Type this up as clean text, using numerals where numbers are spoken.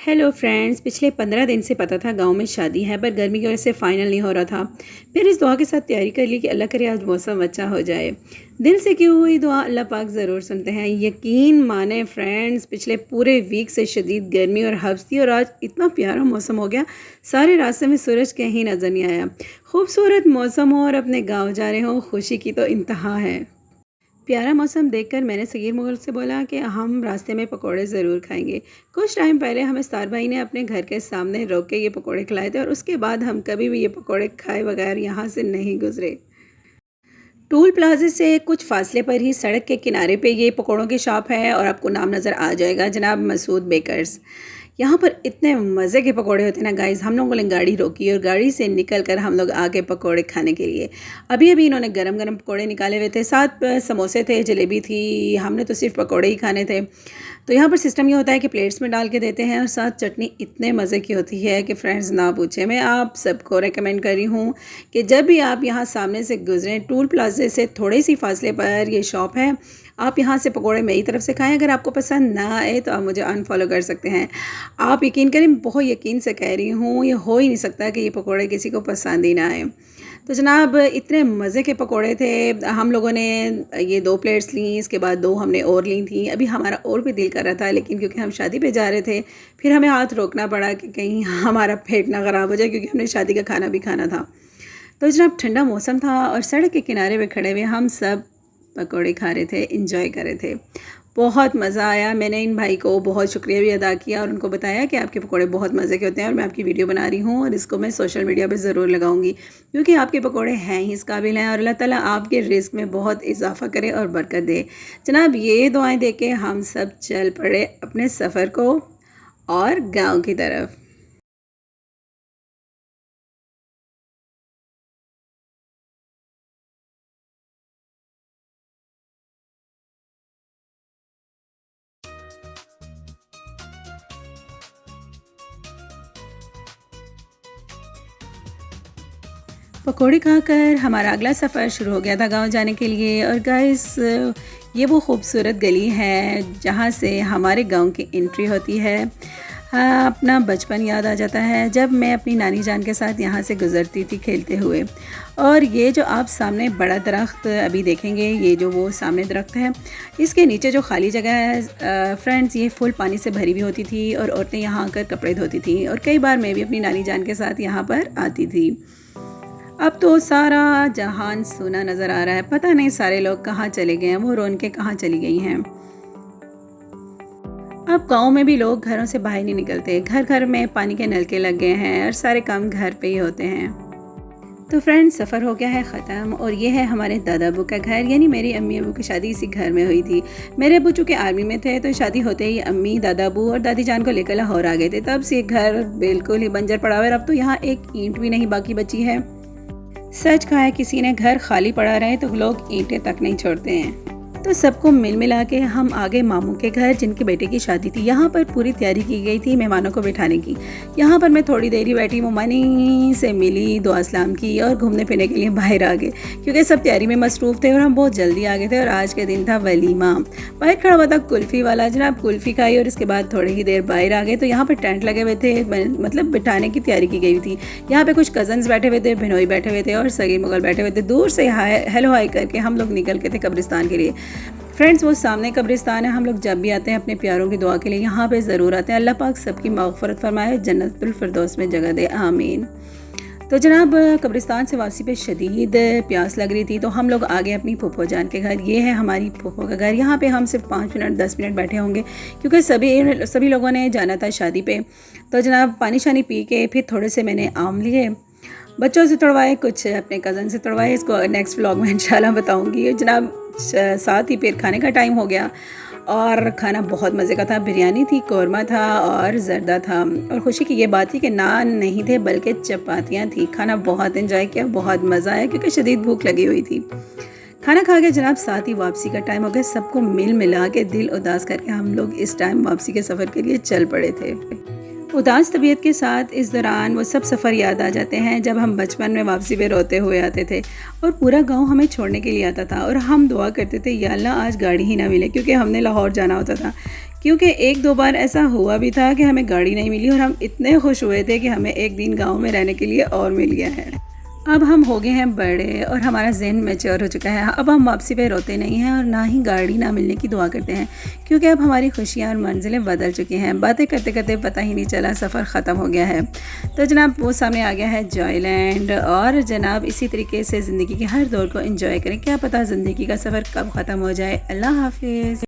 Hello friends, पिछले 15 दिन से पता था गांव में शादी है, पर गर्मी की वजह से फाइनल नहीं हो रहा था। फिर इस दुआ के साथ तैयारी कर ली कि अल्लाह करे आज मौसम अच्छा हो जाए। दिल से की हुई दुआ अल्लाह पाक ज़रूर सुनते हैं। यकीन माने फ्रेंड्स, पिछले पूरे वीक से शदीद गर्मी और हब्स थी और आज इतना प्यारा मौसम हो गया। सारे रास्ते में सूरज कहीं नज़र नहीं आया। खूबसूरत मौसम हो और अपने गाँव जा रहे हो, खुशी की तो इंतहा है। प्यारा मौसम देखकर मैंने सगीर मुगल से बोला कि हम रास्ते में पकोड़े ज़रूर खाएंगे। कुछ टाइम पहले हमें स्टार भाई ने अपने घर के सामने रोक के ये पकोड़े खिलाए थे और उसके बाद हम कभी भी ये पकोड़े खाए बगैर यहाँ से नहीं गुजरे। टोल प्लाजे से कुछ फासले पर ही सड़क के किनारे पे ये पकोड़ों की शॉप है और आपको नाम नज़र आ जाएगा, जनाब मसूद बेकर्स। यहाँ पर इतने मज़े के पकोड़े होते हैं ना गाइस। हम लोगों ने गाड़ी रोकी और गाड़ी से निकल कर हम लोग आगे पकोड़े खाने के लिए। अभी अभी इन्होंने गरम गरम पकोड़े निकाले हुए थे, साथ समोसे थे, जलेबी थी। हमने तो सिर्फ पकोड़े ही खाने थे। तो यहाँ पर सिस्टम ये होता है कि प्लेट्स में डाल के देते हैं और साथ चटनी इतने मज़े की होती है कि फ्रेंड्स ना पूछें। मैं आप सबको रेकमेंड कर रही हूँ कि जब भी आप यहाँ सामने से गुजरें, टोल प्लाजे से थोड़े सी फासले पर ये शॉप है, आप यहाँ से पकोड़े मेरी तरफ से खाएं। अगर आपको पसंद ना आए तो आप मुझे अनफॉलो कर सकते हैं। आप यकीन करें, बहुत यकीन से कह रही हूँ, ये हो ही नहीं सकता कि ये पकोड़े किसी को पसंद ही ना आए। तो जनाब इतने मज़े के पकोड़े थे। हम लोगों ने ये 2 प्लेट्स ली, इसके बाद 2 हमने और ली थी। अभी हमारा और भी दिल कर रहा था, लेकिन क्योंकि हम शादी पे जा रहे थे फिर हमें हाथ रोकना पड़ा कि कहीं हमारा पेट ना ख़राब हो जाए, क्योंकि हमने शादी का खाना भी खाना था। तो जनाब ठंडा मौसम था और सड़क के किनारे पे खड़े हुए हम सब पकोड़े खा रहे थे, इंजॉय कर रहे थे। बहुत मज़ा आया। मैंने इन भाई को बहुत शुक्रिया भी अदा किया और उनको बताया कि आपके पकोड़े बहुत मज़े के होते हैं और मैं आपकी वीडियो बना रही हूँ और इसको मैं सोशल मीडिया पे ज़रूर लगाऊंगी, क्योंकि आपके पकोड़े हैं ही इस काबिल हैं। और अल्लाह ताला आपके रिस्क में बहुत इजाफ़ा करे और बरकत दे। जनाब ये दुआएं दे के हम सब चल पड़े अपने सफ़र को और गाँव की तरफ। पकौड़े खाकर हमारा अगला सफ़र शुरू हो गया था गांव जाने के लिए। और गाइस, ये वो खूबसूरत गली है जहाँ से हमारे गांव की एंट्री होती है। हाँ, अपना बचपन याद आ जाता है जब मैं अपनी नानी जान के साथ यहाँ से गुज़रती थी खेलते हुए। और ये जो आप सामने बड़ा दरख्त अभी देखेंगे, ये जो वो सामने दरख्त है, इसके नीचे जो खाली जगह है फ्रेंड्स, ये फुल पानी से भरी हुई होती थी और औरतें यहाँ आकर कपड़े धोती थी। और कई बार मैं भी अपनी नानी जान के साथ यहाँ पर आती थी। अब तो सारा जहान सूना नज़र आ रहा है। पता नहीं सारे लोग कहाँ चले गए हैं, वो रौनकें कहाँ चली गई हैं। अब गांव में भी लोग घरों से बाहर नहीं निकलते, घर घर में पानी के नलके लग गए हैं और सारे काम घर पे ही होते हैं। तो फ्रेंड्स, सफ़र हो गया है ख़त्म और ये है हमारे दादा अबू का घर। यानी मेरी अम्मी अबू की शादी इसी घर में हुई थी। मेरे अबू चूँकि आर्मी में थे, तो शादी होते ही अम्मी, दादा अबू और दादी जान को लेकर लाहौर आ गए थे। तब से घर बिल्कुल ही बंजर पड़ा हुआ है। अब तो यहाँ एक ईंट भी नहीं बाकी बची है। सच कहा है, किसी ने घर खाली पड़ा रहे तो लोग ईंटें तक नहीं छोड़ते हैं। तो सबको मिल मिला के हम आगे मामू के घर, जिनके बेटे की शादी थी। यहाँ पर पूरी तैयारी की गई थी मेहमानों को बिठाने की। यहाँ पर मैं थोड़ी देर ही बैठी, मुमानी से मिली, दुआ सलाम की और घूमने फिरने के लिए बाहर आ गए, क्योंकि सब तैयारी में मसरूफ़ थे और हम बहुत जल्दी आ गए थे। और आज के दिन था वलीमा। बाहर खड़ा हुआ था कुल्फ़ी वाला, जनाब कुल्फ़ी खाई और इसके बाद थोड़ी ही देर बाहर आ गए। तो यहाँ पर टेंट लगे हुए थे, मतलब बिठाने की तैयारी की गई थी। यहाँ पर कुछ कज़न्स बैठे हुए थे, बिनोई बैठे हुए थे और सगीर मुगल बैठे हुए थे। दूर से हेलो हाई करके हम लोग निकल के थे कब्रिस्तान के लिए। फ्रेंड्स, वो सामने कब्रिस्तान है। हम लोग जब भी आते हैं अपने प्यारों की दुआ के लिए यहाँ पे ज़रूर आते हैं। अल्लाह पाक सबकी मग़फ़रत फरमाए, जन्नतुल फिरदौस में जगह दे, आमीन। तो जनाब कब्रिस्तान से वापसी पे शदीद प्यास लग रही थी, तो हम लोग आ गए अपनी फूफो जान के घर। ये है हमारी फूफो का घर। यहाँ पे हम सिर्फ 5 मिनट 10 मिनट बैठे होंगे, क्योंकि सभी लोगों ने जाना था शादी पे। तो जनाब पानी शानी पी के फिर थोड़े से मैंने आम लिए, बच्चों से तोड़वाए, कुछ अपने कज़न से तोड़वाए। इसको नेक्स्ट व्लॉग में इंशाल्लाह बताऊंगी। जनाब साथ ही फिर खाने का टाइम हो गया और खाना बहुत मज़े का था। बिरयानी थी, कौरमा था और ज़र्दा था। और खुशी की ये बात थी कि नान नहीं थे बल्कि चपातियाँ थी। खाना बहुत एंजॉय किया, बहुत मज़ा आया, क्योंकि शदीद भूख लगी हुई थी। खाना खा के जनाब साथ ही वापसी का टाइम हो गया। सबको मिल मिला के दिल उदास करके हम लोग इस टाइम वापसी के सफ़र के लिए चल पड़े थे। उदास तबीयत के साथ इस दौरान वो सब सफ़र याद आ जाते हैं जब हम बचपन में वापसी पे रोते हुए आते थे और पूरा गांव हमें छोड़ने के लिए आता था और हम दुआ करते थे, या अल्लाह आज गाड़ी ही ना मिले, क्योंकि हमने लाहौर जाना होता था। क्योंकि एक दो बार ऐसा हुआ भी था कि हमें गाड़ी नहीं मिली और हम इतने खुश हुए थे कि हमें एक दिन गांव में रहने के लिए और मिल गया है। अब हम हो गए हैं बड़े और हमारा ज़हन मैच्योर हो चुका है। अब हम वापसी पे रोते नहीं हैं और ना ही गाड़ी ना मिलने की दुआ करते हैं, क्योंकि अब हमारी खुशियाँ और मंजिलें बदल चुकी हैं। बातें करते करते पता ही नहीं चला सफ़र ख़त्म हो गया है। तो जनाब वो सामने आ गया है जॉयलैंड, और जनाब इसी तरीके से ज़िंदगी के हर दौर को एंजॉय करें। क्या पता ज़िंदगी का सफ़र कब ख़त्म हो जाए। अल्लाह हाफिज़।